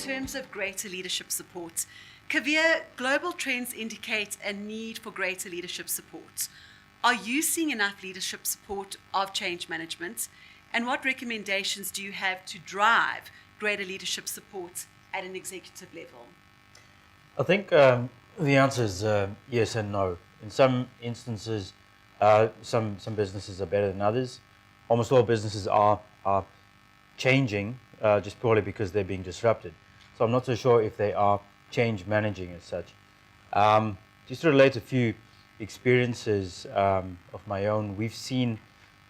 terms of greater leadership support. Kavir, global trends indicate a need for greater leadership support. Are you seeing enough leadership support of change management? And what recommendations do you have to drive greater leadership support at an executive level? I think the answer is yes and no. In some instances, some businesses are better than others. Almost all businesses are changing just purely because they're being disrupted. So I'm not so sure if they are change managing as such. Just to relate a few experiences of my own, we've seen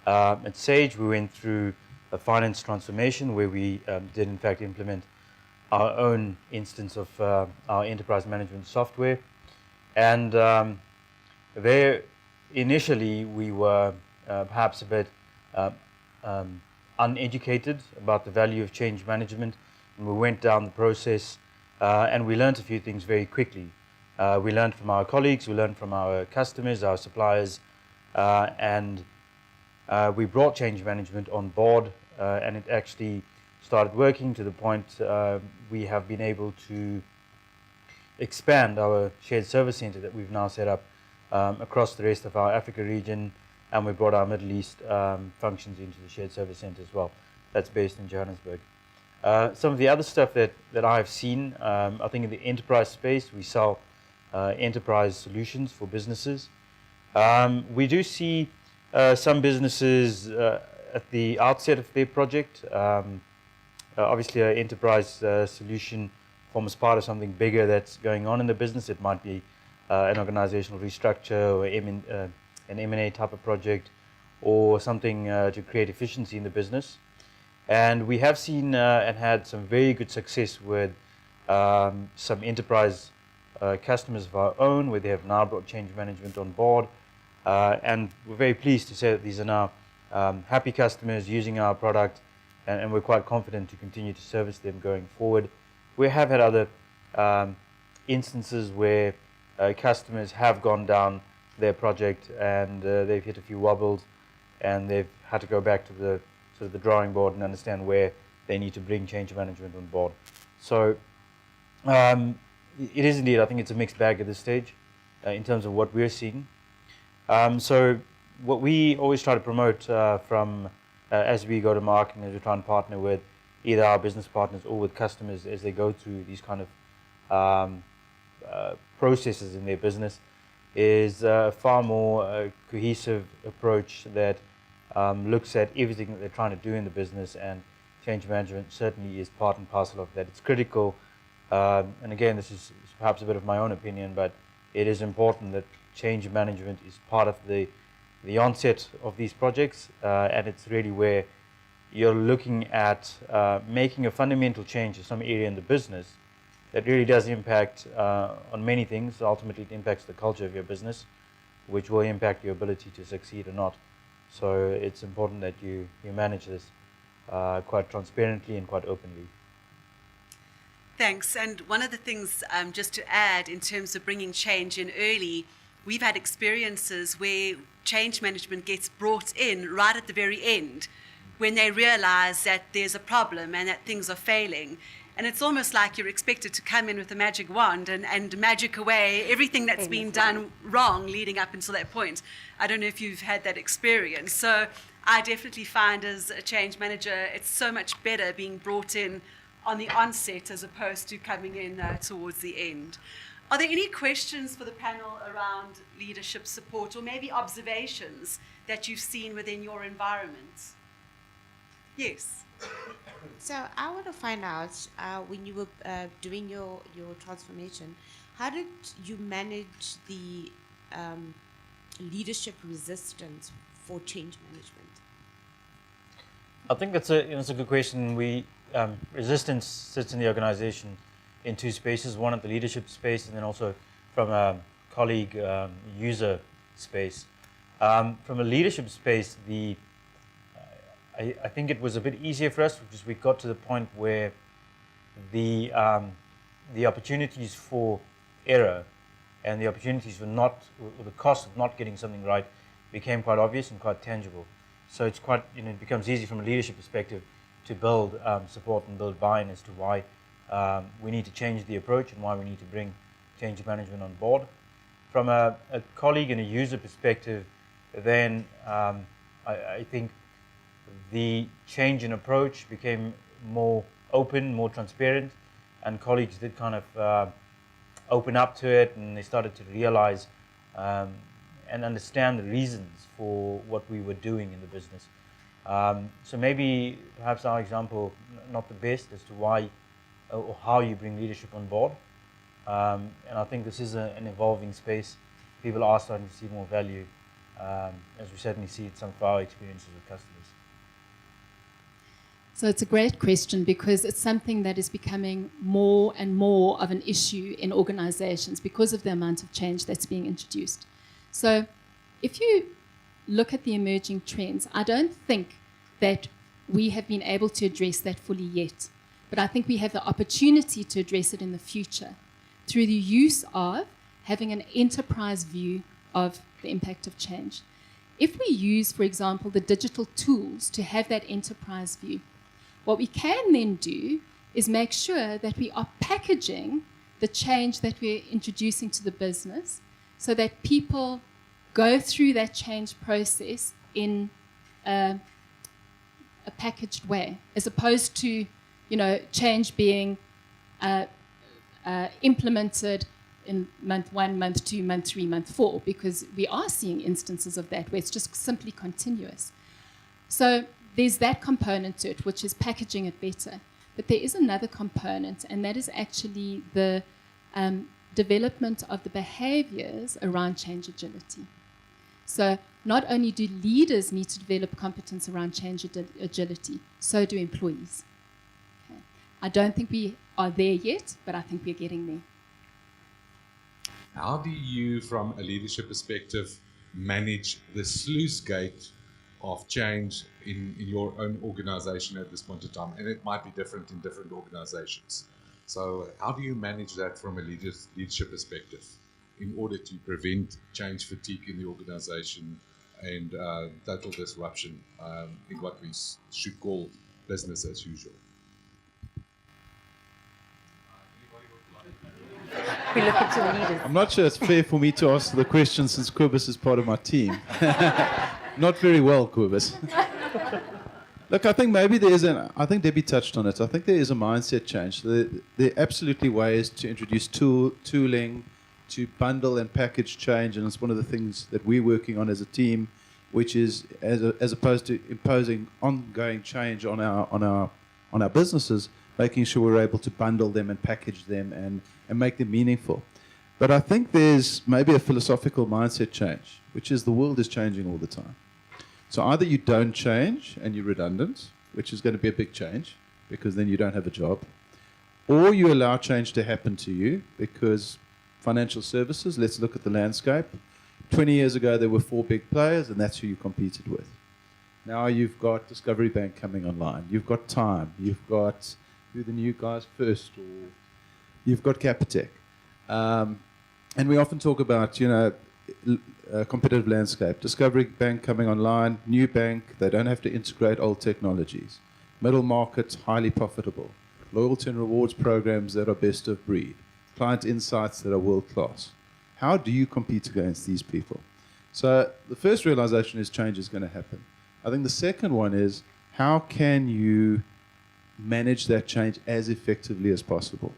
at Sage, we went through a finance transformation where we did in fact implement our own instance of our enterprise management software. And there, initially, we were perhaps a bit uneducated about the value of change management. And we went down the process and we learned a few things very quickly. We learned from our colleagues, we learned from our customers, our suppliers, and we brought change management on board, and it actually started working to the point we have been able to expand our shared service center that we've now set up across the rest of our Africa region, and we brought our Middle East functions into the shared service center as well. That's based in Johannesburg. Some of the other stuff that I've seen, I think in the enterprise space, we sell enterprise solutions for businesses. We do see some businesses at the outset of their project. Obviously, an enterprise solution forms part of something bigger that's going on in the business. It might be an organizational restructure or an M&A type of project, or something to create efficiency in the business. And we have seen and had some very good success with some enterprise customers of our own, where they have now brought change management on board. And we're very pleased to say that these are now happy customers using our product, and we're quite confident to continue to service them going forward. We have had other instances where customers have gone down their project and they've hit a few wobbles, and they've had to go back to the sort of the drawing board and understand where they need to bring change management on board. So it is indeed, I think it's a mixed bag at this stage in terms of what we're seeing. So what we always try to promote from as we go to market and as we try and partner with either our business partners or with customers as they go through these kind of processes in their business, is a far more cohesive approach that looks at everything that they're trying to do in the business, and change management certainly is part and parcel of that. It's critical, and again, this is perhaps a bit of my own opinion, but it is important that change management is part of the onset of these projects, and it's really where you're looking at making a fundamental change in some area in the business that really does impact on many things. Ultimately, it impacts the culture of your business, which will impact your ability to succeed or not. So it's important that you manage this quite transparently and quite openly. Thanks. And one of the things, just to add, in terms of bringing change in early, we've had experiences where change management gets brought in right at the very end, when they realize that there's a problem and that things are failing. And it's almost like you're expected to come in with a magic wand and magic away everything that's been done wrong leading up until that point. I don't know if you've had that experience. So I definitely find as a change manager, it's so much better being brought in on the onset as opposed to coming in towards the end. Are there any questions for the panel around leadership support, or maybe observations that you've seen within your environment? Yes. So I want to find out, when you were doing your transformation, how did you manage the leadership resistance for change management? I think that's a good question. Resistance sits in the organization in two spaces, one at the leadership space and then also from a colleague user space. From a leadership space, I think it was a bit easier for us because we got to the point where the opportunities for error and the opportunities for or the cost of not getting something right became quite obvious and quite tangible. So it's quite, it becomes easy from a leadership perspective to build support and build buy-in as to why we need to change the approach and why we need to bring change management on board. From a colleague and a user perspective, then I think the change in approach became more open, more transparent, and colleagues did kind of open up to it, and they started to realize and understand the reasons for what we were doing in the business. So maybe perhaps our example not the best as to why or how you bring leadership on board. And I think this is an evolving space. People are starting to see more value, as we certainly see it some of our experiences with customers. So it's a great question because it's something that is becoming more and more of an issue in organizations because of the amount of change that's being introduced. So if you look at the emerging trends, I don't think that we have been able to address that fully yet. But I think we have the opportunity to address it in the future through the use of having an enterprise view of the impact of change. If we use, for example, the digital tools to have that enterprise view, what we can then do is make sure that we are packaging the change that we're introducing to the business so that people go through that change process in a packaged way, as opposed to, change being implemented in month 1, month 2, month 3, month 4, because we are seeing instances of that where it's just simply continuous. So there's that component to it, which is packaging it better. But there is another component, and that is actually the development of the behaviors around change agility. So not only do leaders need to develop competence around change agility, so do employees. Okay. I don't think we are there yet, but I think we're getting there. How do you, from a leadership perspective, manage the sluice gate of change in your own organization at this point in time? And it might be different in different organizations. So how do you manage that from a leadership perspective in order to prevent change fatigue in the organization and total disruption in what we should call business as usual? We look into the leaders. I'm not sure it's fair for me to ask the question since Kobus is part of my team. Not very well, Kobus. Look, I think maybe I think Debbie touched on it. I think there is a mindset change. There are absolutely ways to introduce tooling, to bundle and package change, and it's one of the things that we're working on as a team, which is as opposed to imposing ongoing change on our businesses, making sure we're able to bundle them and package them and make them meaningful. But I think there's maybe a philosophical mindset change, which is the world is changing all the time. So either you don't change and you're redundant, which is going to be a big change because then you don't have a job, or you allow change to happen to you because financial services, let's look at the landscape. 20 years ago, there were 4 big players, and that's who you competed with. Now you've got Discovery Bank coming online. You've got Time. You've got who the new guys first, or you've got Capitec. And we often talk about, competitive landscape. Discovery Bank coming online, new bank, they don't have to integrate old technologies. Middle market, highly profitable. Loyalty and rewards programs that are best of breed. Client insights that are world class. How do you compete against these people? So the first realization is change is going to happen. I think the second one is how can you manage that change as effectively as possible?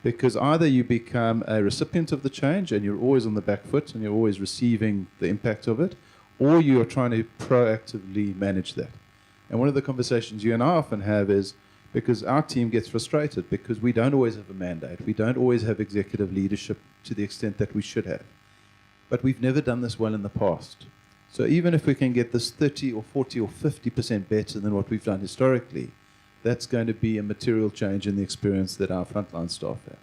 Because either you become a recipient of the change and you're always on the back foot and you're always receiving the impact of it, or you are trying to proactively manage that. And one of the conversations you and I often have is because our team gets frustrated because we don't always have a mandate. We don't always have executive leadership to the extent that we should have. But we've never done this well in the past. So even if we can get this 30 or 40 or 50% better than what we've done historically, that's going to be a material change in the experience that our frontline staff have.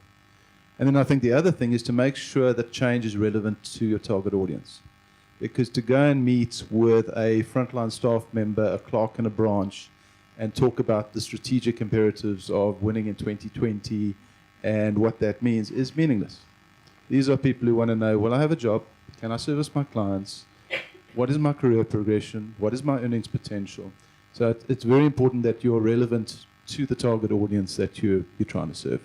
And then I think the other thing is to make sure that change is relevant to your target audience. Because to go and meet with a frontline staff member, a clerk in a branch, and talk about the strategic imperatives of winning in 2020 and what that means is meaningless. These are people who want to know, will I have a job? Can I service my clients? What is my career progression? What is my earnings potential? So it's very important that you're relevant to the target audience that you're trying to serve.